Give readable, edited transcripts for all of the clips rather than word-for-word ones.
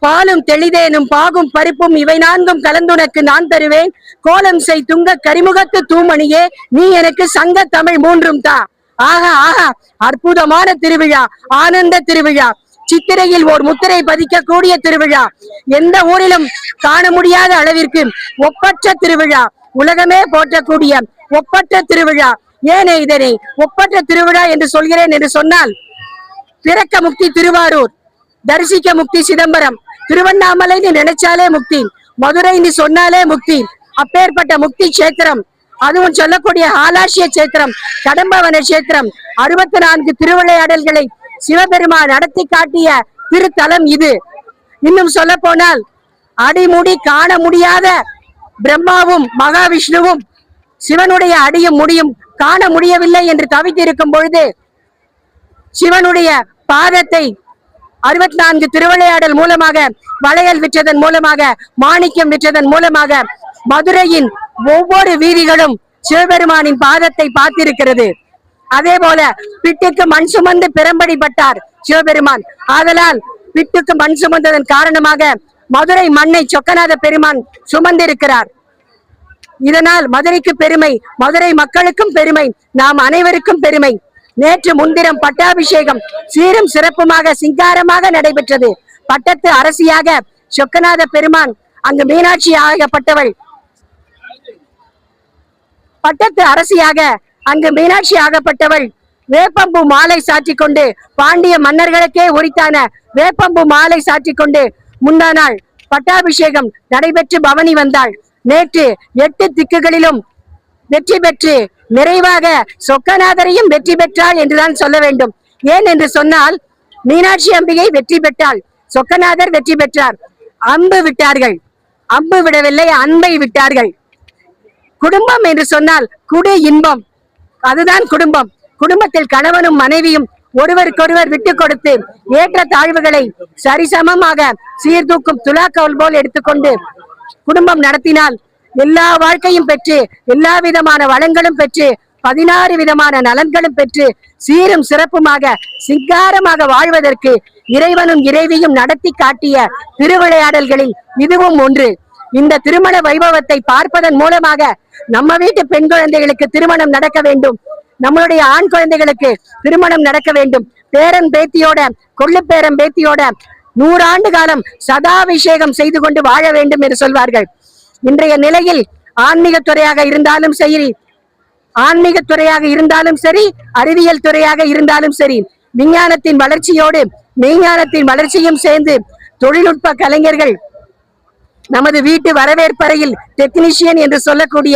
பாலும் தெளிதேனும் பாகும் பருப்பும் இவை நான்கும் கலந்துனக்கு நான் தருவேன். கோலம் செய் துங்க கரிமுகத்து தூமணியே, நீ எனக்கு சங்க தமிழ் மூன்றும் தா. ஆகா ஆகா, அற்புதமான திருவிழா, ஆனந்த திருவிழா. சித்திரையில் ஓர் முத்திரை பதிக்கக்கூடிய திருவிழா. எந்த ஊரிலும் காண முடியாத அளவிற்கு ஒப்பற்ற திருவிழா, உலகமே போற்றக்கூடிய ஒப்பற்ற திருவிழா. ஏனே இதனை ஒப்பற்ற திருவிழா என்று சொல்கிறேன் என்று சொன்னால், பிறக்க முக்தி திருவாரூர், தரிசிக்க முக்தி சிதம்பரம், திருவண்ணாமலைன்னு நினைச்சாலே முக்தி, மதுரைன்னு சொன்னாலே முக்தி. அப்பேற்பட்ட முக்தி கஷேத்திரம், அதுவும் சொல்லக்கூடிய ஆலாசிய கஷேத்திரம், கடம்பவன கஷேத்திரம், 64 திருவிளையாடல்களை சிவபெருமான் நடத்தி காட்டிய திருத்தலம் இது. இன்னும் சொல்ல போனால், அடிமுடி காண முடியாத பிரம்மாவும் மகாவிஷ்ணுவும் சிவனுடைய அடியும் முடியும் காண முடியவில்லை என்று தவித்திருக்கும் பொழுது, சிவனுடைய பாதத்தை 64 திருவிளையாடல் மூலமாக, வளையல் விற்றதன் மூலமாக, மாணிக்கம் விற்றதன் மூலமாக மதுரையின் ஒவ்வொரு வீதிகளும் சிவபெருமானின் பாதத்தை பார்த்திருக்கிறது. அதே போல பிட்டுக்கு மண் சுமந்து பெரும்படிப்பட்டார் சிவபெருமான். ஆதலால் பிட்டுக்கு மண் சுமந்ததன் காரணமாக மதுரை மண்ணை சொக்கநாத பெருமான் சுமந்திருக்கிறார். இதனால் மதுரைக்கு பெருமை, மதுரை மக்களுக்கும் பெருமை, நாம் அனைவருக்கும் பெருமை. நேற்று முன்தினம் பட்டாபிஷேகம் சீரும் சிறப்புமாக சிங்காரமாக நடைபெற்றது. பட்டத்து அரசியாக சொக்கநாத பெருமான், அங்கு மீனாட்சி ஆகப்பட்டவள் பட்டத்து அரசியாக அங்கு மீனாட்சி ஆகப்பட்டவள் வேப்பம்பூ மாலை சாற்றி கொண்டு, பாண்டிய மன்னர்களுக்கே உரித்தான வேப்பம்பூ மாலை சாற்றி கொண்டு முந்தா நாள் பட்டாபிஷேகம் நடைபெற்று பவனி வந்தாள். நேற்று 8 திக்குகளிலும் வெற்றி பெற்று நிறைவாக சொக்கநாதரையும் வெற்றி பெற்றாள் என்றுதான் சொல்ல வேண்டும். ஏன் என்று சொன்னால், மீனாட்சி அம்பிகை வெற்றி பெற்றாள், சொக்கநாதர் வெற்றி பெற்றார். அம்பு விட்டார்கள், அம்பு விடவில்லை, அன்பை விட்டார்கள். குடும்பம் என்று சொன்னால் குடு இன்பம், அதுதான் குடும்பம். குடும்பத்தில் கணவனும் மனைவியும் ஒருவருக்கொருவர் விட்டு கொடுத்து ஏற்ற தாழ்வுகளை சரிசமமாக சீர்தூக்கும் துலாக்கோல் போல் எடுத்துக்கொண்டு குடும்பம் நடத்தினால் எல்லா வாழ்க்கையும் பெற்று, எல்லா விதமான வளங்களும் பெற்று, 16 விதமான நலன்களும் பெற்று சீரும் சிறப்புமாக சிங்காரமாக வாழ்வதற்கு இறைவனும் இறைவியும் நடத்தி காட்டிய திருவிளையாடல்களில் இதுவும் ஒன்று. இந்த திருமண வைபவத்தை பார்ப்பதன் மூலமாக நம்ம வீட்டு பெண் குழந்தைகளுக்கு திருமணம் நடக்க வேண்டும், நம்மளுடைய ஆண் குழந்தைகளுக்கு திருமணம் நடக்க வேண்டும். பேரன் பேத்தியோட, கொள்ளு பேரன் பேத்தியோட 100 ஆண்டு காலம் சதாபிஷேகம் செய்து கொண்டு வாழ வேண்டும் என்று சொல்வார்கள். இன்றைய நிலையில் ஆன்மீகத்துறையாக இருந்தாலும் சரி, அறிவியல் துறையாக இருந்தாலும் சரி, விஞ்ஞானத்தின் வளர்ச்சியோடு மெய்ஞானத்தின் வளர்ச்சியும் சேர்ந்து தொழில்நுட்ப கலைஞர்கள் நமது வீட்டு வரவேற்பறையில் டெக்னீஷியன் என்று சொல்லக்கூடிய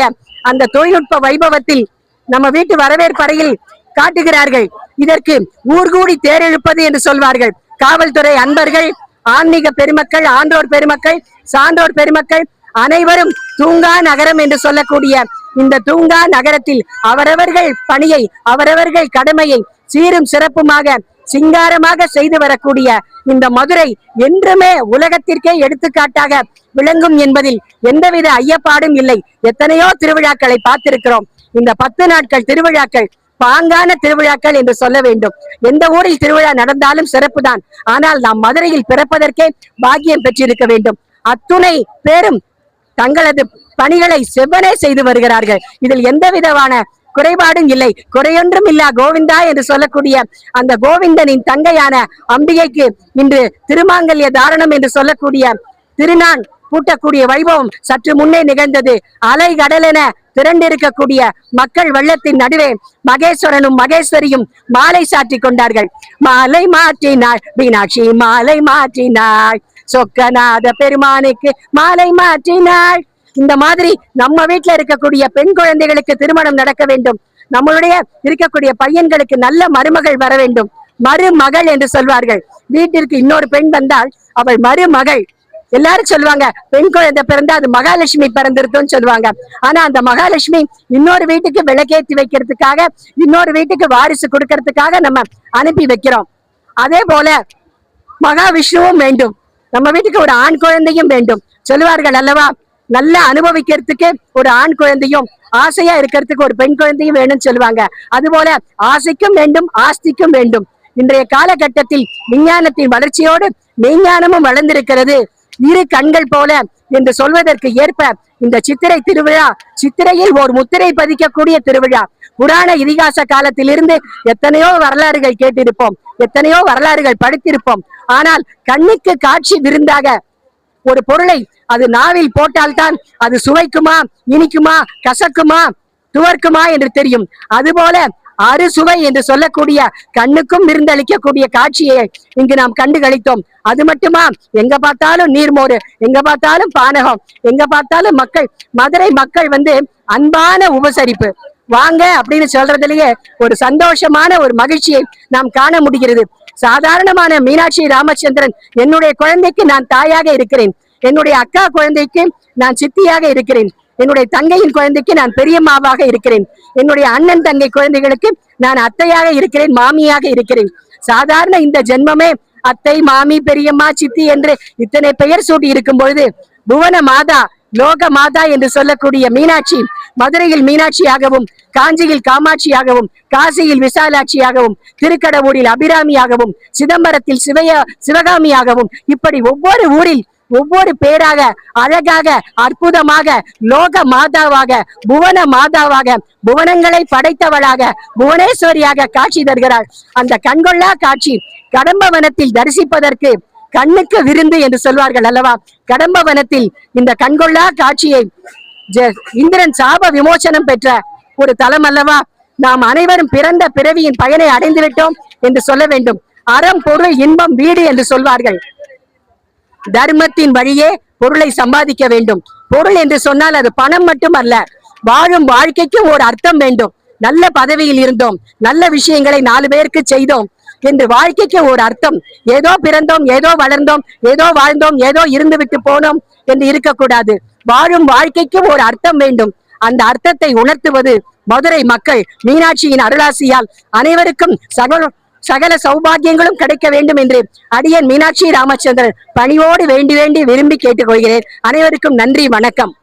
அந்த தொழில்நுட்ப வைபவத்தில் நம்ம வீட்டு வரவேற்பறையில் காட்டுகிறார்கள். இதற்கு ஊர்கூடி தேரெழுப்பது என்று சொல்வார்கள். காவல்துறை அன்பர்கள், ஆன்மீக பெருமக்கள், ஆன்றோர் பெருமக்கள், சான்றோர் பெருமக்கள் அனைவரும் தூங்கா நகரம் என்று சொல்லக்கூடிய இந்த தூங்கா நகரத்தில் அவரவர்கள் பணியை, அவரவர்கள் கடமையை சீரும் சிறப்புமாக சிங்காரமாக செய்து வரக்கூடிய இந்த மதுரை என்றுமே உலகத்திற்கே எடுத்துக்காட்டாக விளங்கும் என்பதில் எந்தவித ஐயப்பாடும் இல்லை. எத்தனையோ திருவிழாக்களை பார்த்திருக்கிறோம். இந்த 10 நாட்கள் திருவிழாக்கள் பாங்கான திருவிழாக்கள் என்று சொல்ல வேண்டும். எந்த ஊரில் திருவிழா நடந்தாலும் சிறப்புதான். ஆனால் நாம் மதுரையில் பிறப்பதற்கே பாக்கியம் பெற்றிருக்க வேண்டும். அத்துணை பேரும் தங்களது பணிகளை செவ்வனே செய்து வருகிறார்கள். இதில் எந்த விதமான குறைபாடும் இல்லை. குறையொன்றும் இல்லா கோவிந்தா என்று சொல்லக்கூடிய அந்த கோவிந்தனின் தங்கையான அம்பிகைக்கு இன்று திருமாங்கல்ய தாரணம் என்று சொல்லக்கூடிய திருநான் பூட்டக்கூடிய வைபவம் சற்று முன்னே நிகழ்ந்தது. அலை கடலென திரண்டிருக்கக்கூடிய மக்கள் வெள்ளத்தின் நடுவே மகேஸ்வரனும் மகேஸ்வரியும் மாலை சாற்றி கொண்டார்கள். மாலை மாற்றினாள் மீனாட்சி, மாலை மாற்றினாள் சொக்கநாத பெருமானுக்கு மாலை மாற்றினாள். இந்த மாதிரி நம்ம வீட்டுல இருக்கக்கூடிய பெண் குழந்தைகளுக்கு திருமணம் நடக்க வேண்டும். நம்மளுடைய இருக்கக்கூடிய பையன்களுக்கு நல்ல மருமகள் வர வேண்டும். மருமகள் என்று சொல்வார்கள். வீட்டிற்கு இன்னொரு பெண் வந்தால் அவள் மருமகள். எல்லாரும் சொல்லுவாங்க, பெண் குழந்தை பிறந்தா அது மகாலட்சுமி பிறந்திருக்கும்னு சொல்லுவாங்க. ஆனா அந்த மகாலட்சுமி இன்னொரு வீட்டுக்கு விளக்கேற்றி வைக்கிறதுக்காக, இன்னொரு வீட்டுக்கு வாரிசு கொடுக்கறதுக்காக நம்ம அனுப்பி வைக்கிறோம். அதே போல மகாவிஷ்ணுவும் வேண்டும். நம்ம வீட்டுக்கு ஒரு ஆண் குழந்தையும் வேண்டும். சொல்லுவார்கள் அல்லவா, நல்லா அனுபவிக்கிறதுக்கு ஒரு ஆண் குழந்தையும், ஆசையா இருக்கிறதுக்கு ஒரு பெண் குழந்தையும் வேணும்னு சொல்லுவாங்க. அதுபோல ஆசைக்கும் வேண்டும், ஆஸ்திக்கும் வேண்டும். இன்றைய காலகட்டத்தில் விஞ்ஞானத்தின் வளர்ச்சியோடு மெய்ஞானமும் வளர்ந்திருக்கிறது. இரு கண்கள் போல என்று சொல்வதற்கு ஏற்ப இந்த சித்திரை திருவிழா சித்திரையில் ஒரு முத்திரை பதிக்கக்கூடிய திருவிழா. புராண இதிகாச காலத்திலிருந்து எத்தனையோ வரலாறுகள் கேட்டிருப்போம், எத்தனையோ வரலாறுகள் படித்திருப்போம். ஆனால் கண்ணுக்கு காட்சி விருந்தாக ஒரு பொருளை அது நாவில் போட்டால்தான் அது சுவைக்குமா, இனிக்குமா, கசக்குமா, துவர்க்குமா என்று தெரியும். அதுபோல அறுசுவை என்று சொல்லக்கூடிய கண்ணுக்கும் விருந்தளிக்கக்கூடிய காட்சியை இங்கு நாம் கண்டு களித்தோம். அது மட்டுமா, எங்க பார்த்தாலும் நீர்மோறு, எங்க பார்த்தாலும் பானகம், எங்க பார்த்தாலும் மக்கள், மதுரை மக்கள் அன்பான உபசரிப்பு. வாங்க அப்படின்னு சொல்றதுலயே ஒரு சந்தோஷமான ஒரு மகிழ்ச்சியை நாம் காண முடிகிறது. சாதாரணமான மீனாட்சி ராமச்சந்திரன் என்னுடைய குழந்தைக்கு நான் தாயாக இருக்கிறேன், என்னுடைய அக்கா குழந்தைக்கு நான் சித்தியாக இருக்கிறேன், என்னுடைய தங்கையின் குழந்தைக்கு நான் பெரியம்மாவாக இருக்கிறேன், என்னுடைய அண்ணன் தங்கை குழந்தைகளுக்கு நான் அத்தையாக இருக்கிறேன், மாமியாக இருக்கிறேன். சாதாரண இந்த ஜென்மமே அத்தை, மாமி, பெரியம்மா, சித்தி என்று இத்தனை பெயர் சூட்டி இருக்கும் பொழுது புவன மாதா, லோக மாதா என்று சொல்லக்கூடிய மீனாட்சி மதுரையில் மீனாட்சியாகவும், காஞ்சியில் காமாட்சியாகவும், காசியில் விசாலாட்சியாகவும், திருக்கடவூரில் அபிராமியாகவும், சிதம்பரத்தில் சிவகாமியாகவும், இப்படி ஒவ்வொரு ஊரில் ஒவ்வொரு பேராக அழகாக அற்புதமாக லோக மாதாவாக, புவன மாதாவாக, புவனங்களை படைத்தவளாக, புவனேஸ்வரியாக காட்சி தருகிறாள். அந்த கண்கொள்ளா காட்சி கடம்பவனத்தில் தரிசிப்பதற்கு கண்ணுக்கு விருந்து என்று சொல்வார்கள் அல்லவா? கடம்பவனத்தில் இந்த கண்கொள்ளா காட்சியை இந்திரன் சாப விமோசனம் பெற்ற ஒரு தலம் அல்லவா? நாம் அனைவரும் பிறந்த பிறவியின் பயனை அடைந்து விட்டோம் என்று சொல்ல வேண்டும். அறம், பொருள், இன்பம், வீடு என்று சொல்வார்கள். தர்மத்தின் வழியே பொருளை சம்பாதிக்க வேண்டும். பொருள் என்று சொன்னால் அது பணம் மட்டும் அல்ல, வாழும் வாழ்க்கைக்கு ஒரு அர்த்தம் வேண்டும். நல்ல பதவியில் இருந்தோம், நல்ல விஷயங்களை 4 பேருக்கு செய்தோம் என்று வாழ்க்கைக்கு ஒரு அர்த்தம். ஏதோ பிறந்தோம், ஏதோ வளர்ந்தோம், ஏதோ வாழ்ந்தோம், ஏதோ இருந்து விட்டு போனோம் என்று இருக்கக்கூடாது. வாழும் வாழ்க்கைக்கு ஒரு அர்த்தம் வேண்டும். அந்த அர்த்தத்தை உணர்த்துவது மதுரை மக்கள். மீனாட்சியின் அருளாசியால் அனைவருக்கும் சகல சௌபாகியங்களும் கிடைக்க வேண்டும் என்று அடியேன் மீனாட்சி ராமச்சந்திரன் பணியோடு வேண்டி விரும்பி கேட்டுக்கொள்கிறேன். அனைவருக்கும் நன்றி, வணக்கம்.